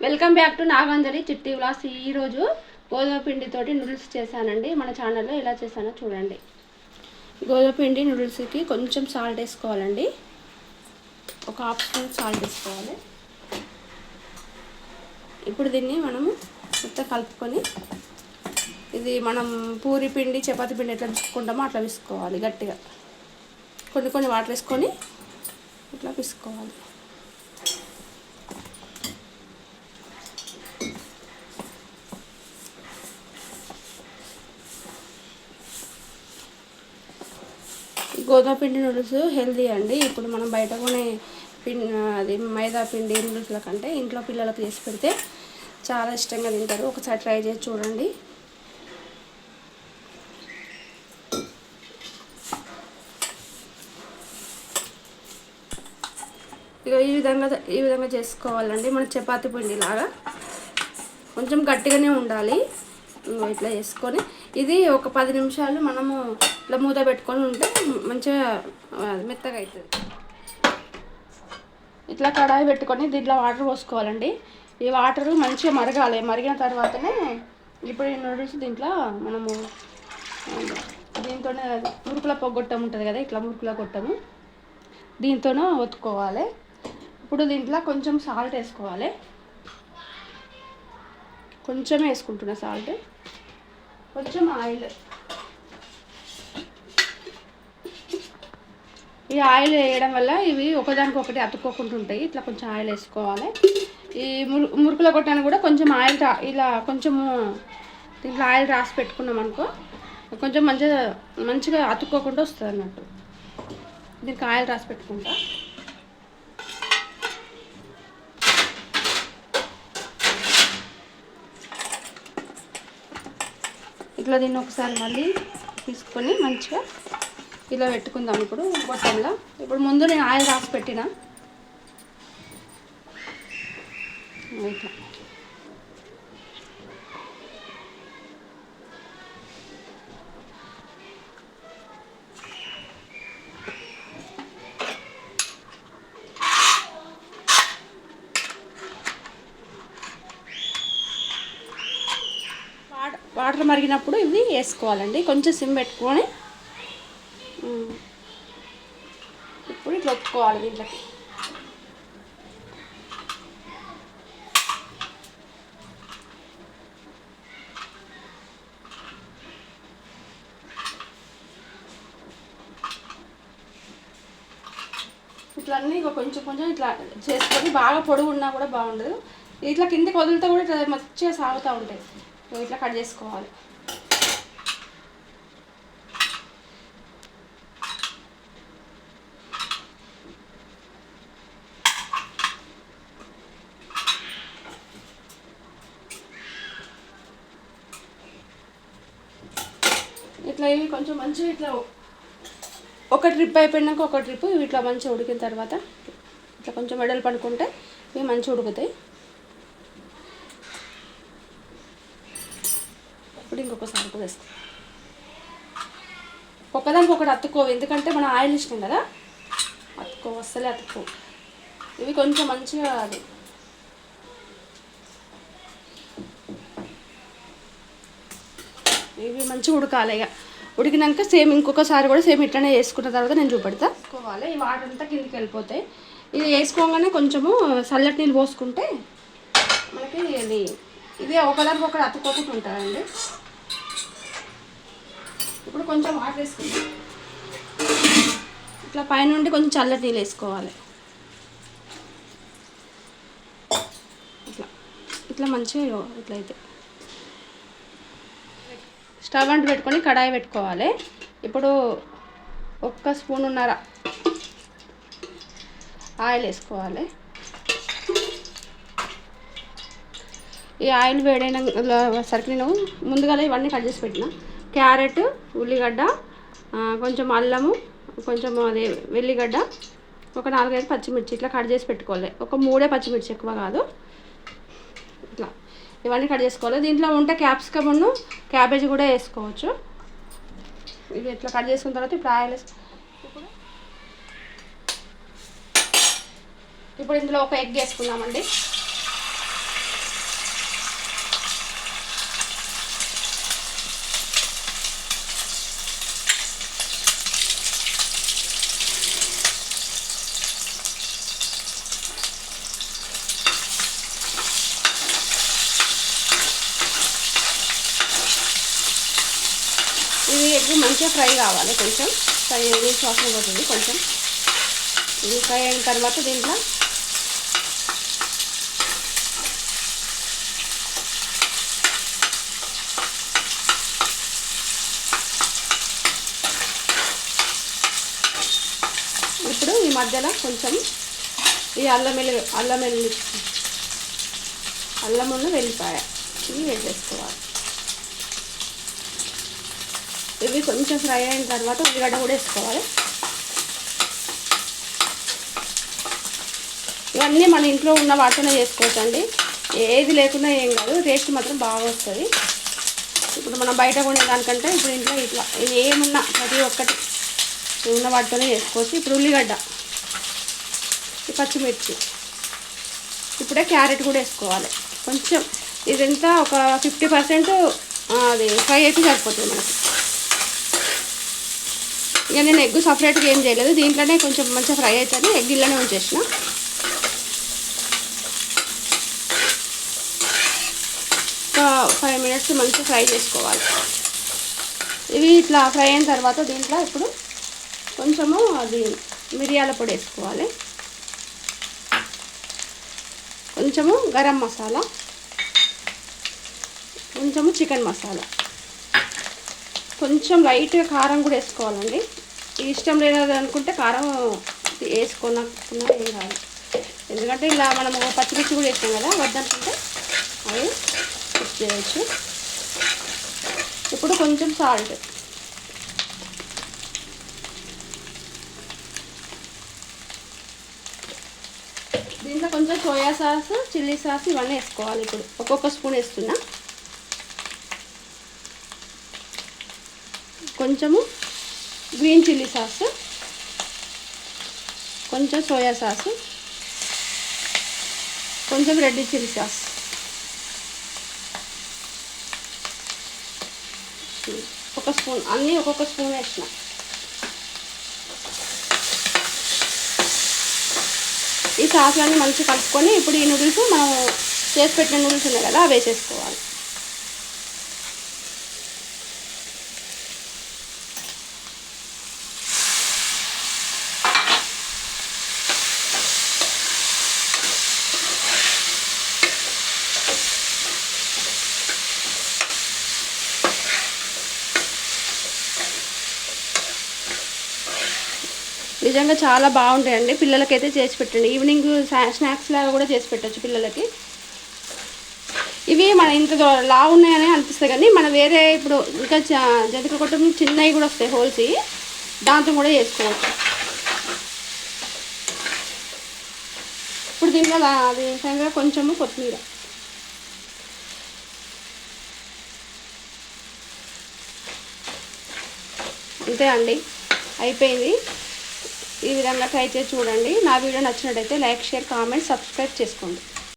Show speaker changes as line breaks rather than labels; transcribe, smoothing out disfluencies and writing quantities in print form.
Welcome back to Naganjali చిట్టి vlogs. ఈరోజు గోధుమ పిండితోటి నూడిల్స్ చేశానండి. మన ఛానల్లో ఎలా చేశానో చూడండి. గోధుమ పిండి నూడిల్స్కి కొంచెం సాల్ట్ వేసుకోవాలండి. ఒక హాఫ్ స్పూన్ సాల్ట్ వేసుకోవాలి. ఇప్పుడు దీన్ని మనము మొత్తం కలుపుకొని, ఇది మనం పూరి పిండి చపాతీ పిండి ఎట్లా పిసుకుంటామో అట్లా పిసుకోవాలి. గట్టిగా కొన్ని వాటర్ వేసుకొని ఇట్లా పిసుకోవాలి. గోధుమ పిండి నూడిల్స్ హెల్తీ అండి. ఇప్పుడు మనం బయట కొనే అది మైదా పిండి నూడిల్స్ల కంటే ఇంట్లో పిల్లలకు చేసి పెడితే చాలా ఇష్టంగా తింటారు. ఒకసారి ట్రై చేసి చూడండి. ఇక ఈ విధంగా చేసుకోవాలండి. మన చపాతీ పిండి లాగా కొంచెం గట్టిగానే ఉండాలి. ఇట్లా చేసుకొని ఇది ఒక 10 నిమిషాలు మనము ఇట్లా మూత పెట్టుకొని ఉంటే మంచిగా మెత్తగా అవుతుంది. ఇట్లా కడాయి పెట్టుకొని దీంట్లో వాటర్ పోసుకోవాలండి. ఈ వాటర్ మంచిగా మరగాలి. మరిగిన తర్వాతనే ఇప్పుడు ఈ నూడిల్స్ దీంట్లో మనము దీంతోనే మురుకుల పొగొట్టం ఉంటుంది కదా, ఇట్లా మురుకుల కొట్టము దీంతోనే ఒత్తుకోవాలి. ఇప్పుడు దీంట్లో కొంచెం సాల్ట్ వేసుకోవాలి. కొంచెమే వేసుకుంటున్నా సాల్ట్. కొంచెం ఆయిల్. ఈ ఆయిల్ వేయడం వల్ల ఇవి ఒకదానికొకటి అతుక్కోకుండా ఉంటాయి. ఇట్లా కొంచెం ఆయిల్ వేసుకోవాలి. ఈ మురుకుల కొట్టాను కూడా కొంచెం ఆయిల్ ఇలా కొంచెము దీంట్లో ఆయిల్ రాసి పెట్టుకున్నాం అనుకో కొంచెం మంచిగా అతుక్కోకుండా వస్తుంది అన్నట్టు. దీనికి ఆయిల్ రాసి పెట్టుకుంటా. ఇట్లా దీన్ని ఒకసారి మళ్ళీ తీసుకొని మంచిగా ఇలా పెట్టుకుందాం. ఇప్పుడు బొట్టంలో ఇప్పుడు ముందు నేను ఆయిల్ రాసి పెట్టిన ఇట్లా వాటర్ మరిగినప్పుడు ఇవి వేసుకోవాలండి. కొంచెం సిమ్ పెట్టుకొని ఇప్పుడు ఇట్లా ఒత్తుకోవాలి. దీంట్లోకి ఇట్లా అన్నీ కొంచెం ఇట్లా చేసుకొని, బాగా పొడుగు ఉన్నా కూడా బాగుండదు. ఇట్లా కిందకి వదిలితే కూడా ఇట్లా మంచిగా సాగుతూ ఉంటాయి. ఇట్లా కట్ చేసుకోవాలి. ఇట్లా ఇవి కొంచెం మంచిగా ఇట్లా ఒక ట్రిప్ అయిపోయినాక ఒక ట్రిప్ ఇవి ఇట్లా మంచిగా ఉడికిన తర్వాత ఇట్లా కొంచెం మెడలు పడుకుంటే ఇవి మంచిగా ఉడుకుతాయి. ఇప్పుడు ఇంకొకసారి కూడా వేస్తాం. ఒకదానికి ఒకటి అతుక్కోవు, ఎందుకంటే మనం ఆయిల్ ఇష్టం కదా, అతుక్కోవు, అస్సలే అతుక్కోవు. ఇవి కొంచెం మంచిగా ఇవి మంచిగా ఉడకాలి. ఇక ఉడికినాక సేమ్ ఇంకొకసారి కూడా సేమ్ ఇట్లనే వేసుకున్న తర్వాత నేను చూపెడతా. వేసుకోవాలి. ఈ వాటర్ అంతా కిందికి వెళ్ళిపోతాయి. ఇది వేసుకోగానే కొంచెము చల్లటి నీళ్ళు పోసుకుంటే మనకి ఇది ఒకదానికి ఒకటి అతుక్కోకుండా ఉంటుందండి. ఇప్పుడు కొంచెం వాటర్ వేసుకుంటాం. ఇట్లా పైనుండి కొంచెం చల్లటి నీళ్ళు వేసుకోవాలి. ఇట్లా మంచిగా ఇట్లయితే స్టవ్ అంటు పెట్టుకొని కడాయి పెట్టుకోవాలి. ఇప్పుడు 1 స్పూనున్నర ఆయిల్ వేసుకోవాలి. ఈ ఆయిల్ వేడైన సరికి నేను ముందుగా ఇవన్నీ కట్ చేసి పెట్టిన క్యారెట్, ఉల్లిగడ్డ, కొంచెం అల్లము, కొంచెం అదే వెల్లిగడ్డ, ఒక 4-5 పచ్చిమిర్చి ఇట్లా కట్ చేసి పెట్టుకోవాలి. ఒక 3 పచ్చిమిర్చి, ఎక్కువ కాదు. ఇట్లా ఇవన్నీ కట్ చేసుకోవాలి. దీంట్లో ఉంటే క్యాప్సికమ్, క్యాబేజీ కూడా వేసుకోవచ్చు. ఇది ఇట్లా కట్ చేసుకున్న తర్వాత ఇప్పుడు ఆయిల్ ఇప్పుడు ఇందులో ఒక ఎగ్ వేసుకుందామండి. ఎగ్ మంచిగా ఫ్రై కావాలి, కొంచెం ఫ్రై నీళ్ళు వాసన పోతుంది కొంచెం. ఇది ఫ్రై అయిన తర్వాత దీంట్లో ఇప్పుడు ఈ మధ్యలో కొంచెం ఈ అల్లమును వెల్లిపాయ ఇవి వేసేసుకోవాలి. ఇవి కొంచెం ఫ్రై అయిన తర్వాత ఉల్లిగడ్డ కూడా వేసుకోవాలి. ఇవన్నీ మన ఇంట్లో ఉన్న వాటితోనే చేసుకోవచ్చండి, ఏది లేకున్నా ఏం కాదు, టేస్ట్ మాత్రం బాగా వస్తుంది. ఇప్పుడు మనం బయట కొనే దానికంటే ఇప్పుడు ఇంట్లో ఇట్లా ఇది ఏమున్నా ప్రతి ఒక్కటి ఉన్న వాటితోనే చేసుకోవచ్చు. ఇప్పుడు ఉల్లిగడ్డ, పచ్చిమిర్చి, ఇప్పుడే క్యారెట్ కూడా వేసుకోవాలి. కొంచెం ఇదంతా ఒక 50% అది ఫ్రై అయితే సరిపోతుంది మనకి. ఇక నేను ఎగ్ సపరేట్గా ఏం చేయలేదు, దీంట్లోనే కొంచెం మంచిగా ఫ్రై అవుతుంది, ఎగ్ ఇళ్ళనే ఉంచేసిన. ఒక 5 minutes మంచిగా ఫ్రై చేసుకోవాలి. ఇవి ఇట్లా ఫ్రై అయిన తర్వాత దీంట్లో ఇప్పుడు కొంచెము అది మిరియాల పొడి వేసుకోవాలి, కొంచెము గరం మసాలా, కొంచెము చికెన్ మసాలా, కొంచెం లైట్గా కారం కూడా వేసుకోవాలండి. ఇష్టం లేదు అనుకుంటే కారం వేసుకున్నా ఏం కాదు, ఎందుకంటే ఇలా మనము పచ్చిమిర్చి కూడా వేస్తాం కదా, వద్దనుకుంటే అవి కుక్ చేయవచ్చు. ఇప్పుడు కొంచెం సాల్ట్, దీంట్లో కొంచెం సోయా సాస్, చిల్లీ సాస్ ఇవన్నీ వేసుకోవాలి. ఇప్పుడు ఒక్కొక్క స్పూన్ వేస్తున్నా. కొంచెము గ్రీన్ చిల్లీ సాస్, కొంచెం సోయా సాస్, కొంచెం రెడ్ చిల్లీ సాస్, ఒక స్పూన్, అన్నీ ఒక్కొక్క స్పూన్ వేసిన. ఈ సాస్లన్నీ మంచిగా కలుపుకొని ఇప్పుడు ఈ నూడిల్స్ మనం చేసి పెట్టిన నూడిల్స్ ఉన్నాయి కదా అవి వేసేసుకోవాలి. నిజంగా చాలా బాగుంటాయండి, పిల్లలకైతే చేసి పెట్టండి. ఈవినింగ్ స్నాక్స్ లాగా కూడా చేసి పెట్టచ్చు పిల్లలకి. ఇవి మన ఇంత లావు ఉన్నాయని అనిపిస్తాయి కానీ మన వేరే ఇప్పుడు ఇంకా జంతికల కొట్టం చిన్నవి కూడా వస్తాయి హోల్స్, దాంతో కూడా చేసుకోవచ్చు. ఇప్పుడు దీంట్లో అది ఏంటంటే కొంచెము కొత్తిమీర, అంతే అండి, అయిపోయింది. ఈ విధంగా ట్రై చేసి చూడండి. నా వీడియో నచ్చినట్టయితే లైక్, షేర్, కామెంట్, సబ్స్క్రైబ్ చేసుకోండి.